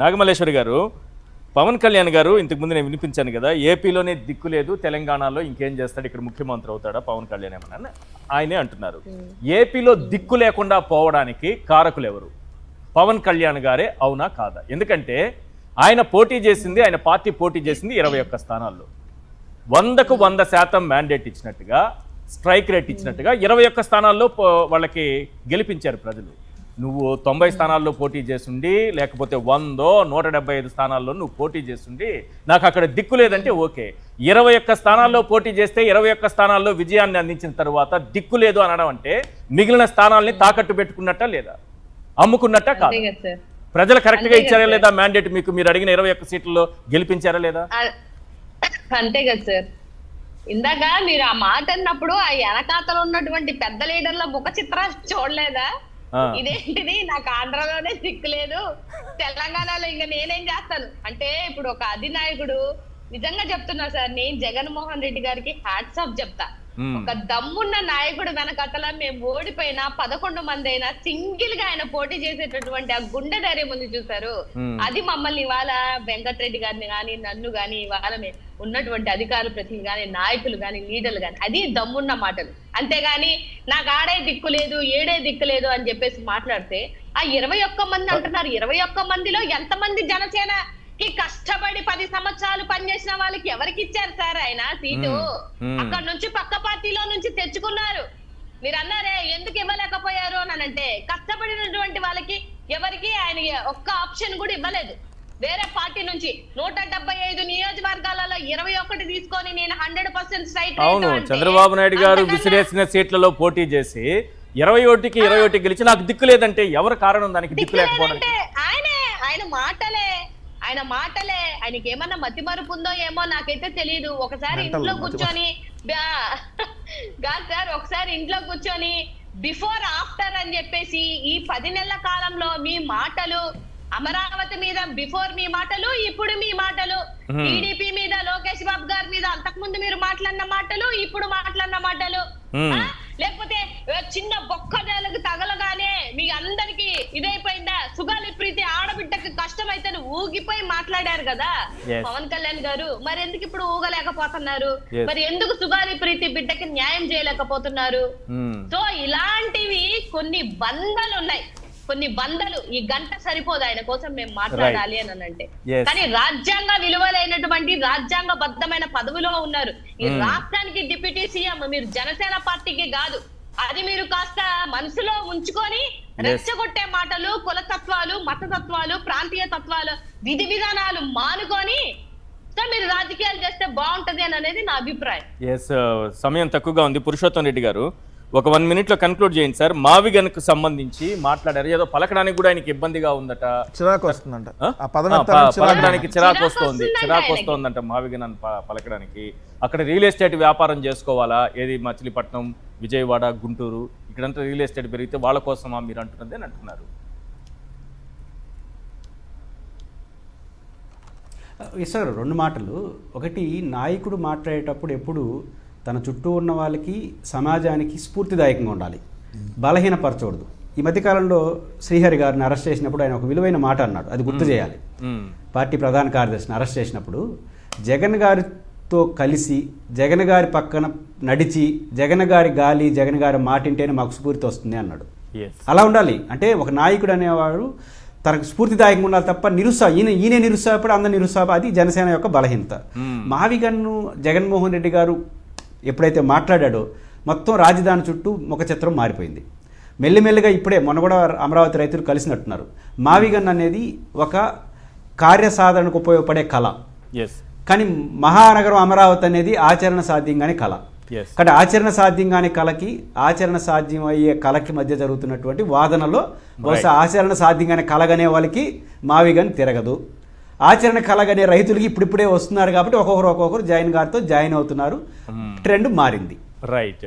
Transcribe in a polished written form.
నాగమల్లేశ్వరి గారు, పవన్ కళ్యాణ్ గారు ఇంతకుముందు నేను వినిపించాను కదా, ఏపీలోనే దిక్కు లేదు, తెలంగాణలో ఇంకేం చేస్తాడు, ఇక్కడ ముఖ్యమంత్రి అవుతాడా పవన్ కళ్యాణ్ ఏమన్నా ఆయనే అంటున్నారు. ఏపీలో దిక్కు లేకుండా పోవడానికి కారకులు ఎవరు? పవన్ కళ్యాణ్ గారే అవునా కాదా? ఎందుకంటే ఆయన పోటీ చేసింది, ఆయన పార్టీ పోటీ చేసింది 21 స్థానాల్లో, 100కు 100% మ్యాండేట్ ఇచ్చినట్టుగా, స్ట్రైక్ రేట్ ఇచ్చినట్టుగా 21 స్థానాల్లో వాళ్ళకి గెలిపించారు ప్రజలు. నువ్వు 90 స్థానాల్లో పోటీ చేస్తుండి, లేకపోతే 100, 175 స్థానాల్లో నువ్వు పోటీ చేస్తుండి, నాకు అక్కడ దిక్కు లేదంటే ఓకే. 21 స్థానాల్లో పోటీ చేస్తే 21 స్థానాల్లో విజయాన్ని అందించిన తర్వాత దిక్కు లేదు అనడం అంటే మిగిలిన స్థానాల్ని తాకట్టు పెట్టుకున్నట్ట లేదా, అమ్ముకున్నట్ట కాదు? ప్రజలు కరెక్ట్ గా ఇచ్చారా లేదా మ్యాండేట్? మీకు మీరు అడిగిన 21 సీట్లలో గెలిపించారా లేదా? అంతే కదా సార్. ఇందాక మీరు ఆ మాట అన్నప్పుడు ఆ వెనకాతలో ఉన్నటువంటి పెద్ద లీడర్ల ముఖ చిత్రాలు చూడలేదా? ఇదేంటిది, నాకు ఆంధ్రలోనే దిక్కు లేదు, తెలంగాణలో ఇంకా నేనేం చేస్తాను అంటే, ఇప్పుడు ఒక అధినాయకుడు నిజంగా చెప్తున్నా సార్, నేను జగన్మోహన్ రెడ్డి గారికి హ్యాట్స్ ఆఫ్ చెప్తా. ఒక దమ్మున్న నాయకుడు వెనకతల మేము ఓడిపోయినా 11 మంది అయినా సింగిల్ గా ఆయన పోటీ చేసేటటువంటి ఆ గుండె ధైర్యం ఉంది చూసారు, అది మమ్మల్ని ఇవాళ వెంకటరెడ్డి గారిని గాని నన్ను గాని ఇవాళ ఉన్నటువంటి అధికారుల ప్రతినిధులు గాని నాయకులు గాని లీడర్లు గాని అది దమ్మున్న మాటలు. అంతేగాని నాకు ఆడే దిక్కు లేదు ఏడే దిక్కు లేదు అని చెప్పేసి మాట్లాడితే, ఆ 21 మంది అంటున్నారు, 21 మందిలో ఎంతమంది జనసేనకి కష్టపడి 10 సంవత్సరాలు పనిచేసిన వాళ్ళకి ఎవరికి ఇచ్చారు సార్ ఆయన సీటు? అక్కడ నుంచి పక్క పార్టీలో నుంచి తెచ్చుకున్నారు. మీరు అన్నారే ఎందుకు ఇవ్వలేకపోయారు అని అంటే, కష్టపడినటువంటి వాళ్ళకి ఎవరికి ఆయన ఒక్క ఆప్షన్ కూడా ఇవ్వలేదు. వేరే పార్టీ నుంచి 175 నియోజకవర్గాలలో 21 తీసుకొని నేను 100% స్ట్రైక్. అవును, చంద్రబాబు నాయుడు గారు విసిరేసిన సీట్లలో పోటీ చేసి 21కి 21 గెలిచి నాకు దిక్కు లేదంటే ఎవరు కారణం దానికి? దిక్కు లేకపోవడం ఆయన మాటలే ఆయనకి ఏమన్నా మతి మరుపు ఉందో ఏమో నాకైతే తెలియదు. ఒకసారి ఇంట్లో కూర్చొని సార్, ఒకసారి ఇంట్లో కూర్చొని బిఫోర్ ఆఫ్టర్ అని చెప్పేసి ఈ 10 నెలల కాలంలో మీ మాటలు, అమరావతి మీద బిఫోర్ మీ మాటలు, ఇప్పుడు మీ మాటలు, టీడీపీ మీద లోకేష్ బాబు గారి మీద అంతకుముందు మీరు మాట్లాడిన మాటలు, ఇప్పుడు మాట్లాడిన మాటలు, లేకపోతే చిన్న బొక్కలకు తగలగానే మీ అందరికి ఇదైపోయిందా, సుగాలి ప్రీతి ఆడబిడ్డకి కష్టమైతే ఊగిపోయి మాట్లాడారు కదా పవన్ కళ్యాణ్ గారు. మరి ఎందుకు ఇప్పుడు ఊగలేకపోతున్నారు? మరి ఎందుకు సుగాలి ప్రీతి బిడ్డకి న్యాయం చేయలేకపోతున్నారు? సో ఇలాంటివి కొన్ని బంధాలు ఉన్నాయి, కొన్ని బంధలు. ఈ గంట సరిపోదు ఆయన కోసం మేము మాట్లాడాలి అని అంటే. కానీ రాజ్యాంగ విలువలైనటువంటి రాజ్యాంగబద్ధమైన పదవిలో ఉన్నారు. ఈ రాష్ట్రానికి డిప్యూటీ సీఎం మీరు జనసేన పార్టీకి కాదు. అది మీరు కాస్త మనసులో ఉంచుకొని రెచ్చగొట్టే మాటలు, కులతత్వాలు, మతతత్వాలు, ప్రాంతీయ తత్వాలు, విధి విధానాలు మానుకొని మీరు రాజకీయాలు చేస్తే బాగుంటది అని అనేది నా అభిప్రాయం. సమయం తక్కువగా ఉంది. పురుషోత్తం రెడ్డి గారు, ఒక 1 minute లో కన్క్లూడ్ చేయండి సార్. మావిగన్కు సంబంధించి మాట్లాడారు, ఏదో పలకడానికి కూడా ఆయనకి ఇబ్బందిగా ఉందట, చిరాకు వస్తుందంట, పలకడానికి చిరాకు వస్తుందంట మావిగన్ పలకడానికి. అక్కడ రియల్ ఎస్టేట్ వ్యాపారం చేసుకోవాలా, ఏది మచిలీపట్నం, విజయవాడ, గుంటూరు, ఇక్కడంతా రియల్ ఎస్టేట్ పెరిగితే వాళ్ళ కోసమా మీరు అంటున్నది అని అంటున్నారు. సార్ 2 మాటలు. ఒకటి, నాయకుడు మాట్లాడేటప్పుడు ఎప్పుడు తన చుట్టూ ఉన్న వాళ్ళకి, సమాజానికి స్ఫూర్తిదాయకంగా ఉండాలి, బలహీనపరచకూడదు. ఈ మధ్యకాలంలో శ్రీహరి గారిని అరెస్ట్ చేసినప్పుడు ఆయన ఒక విలువైన మాట అన్నాడు, అది గుర్తు చేయాలి. పార్టీ ప్రధాన కార్యదర్శిని అరెస్ట్ చేసినప్పుడు జగన్ గారితో కలిసి, జగన్ గారి పక్కన నడిచి, జగన్ గారి గాలి, జగన్ గారి మాట వింటేనే మాకు స్ఫూర్తి వస్తుంది అన్నాడు. అలా ఉండాలి. అంటే ఒక నాయకుడు అనేవాడు తనకు స్ఫూర్తిదాయకంగా ఉండాలి తప్ప ఈయన నిరుత్సాహపడి అందరు నిరుత్సాహ, అది జనసేన యొక్క బలహీనత. మావిగన్ను జగన్మోహన్ రెడ్డి గారు ఎప్పుడైతే మాట్లాడాడో మొత్తం రాజధాని చుట్టూ ముఖ చిత్రం మారిపోయింది. మెల్లిమెల్లిగా ఇప్పుడే మొన్న కూడా అమరావతి రైతులు కలిసినట్టున్నారు. మావిగన్ అనేది ఒక కార్యసాధనకు ఉపయోగపడే కళ, కానీ మహానగరం అమరావతి అనేది ఆచరణ సాధ్యంగానే కళ. కానీ ఆచరణ సాధ్యంగానే కళకి, ఆచరణ సాధ్యం అయ్యే కళకి మధ్య జరుగుతున్నటువంటి వాదనలో బహుశా ఆచరణ సాధ్యంగానే కలగనే వాళ్ళకి మావిగన్ తిరగదు. ఆచరణ కలగనే రైతులకి ఇప్పుడిప్పుడే వస్తున్నారు కాబట్టి ఒక్కొక్కరు జగన్ గారితో జాయిన్ అవుతున్నారు. ట్రెండ్ మారింది. రైట్.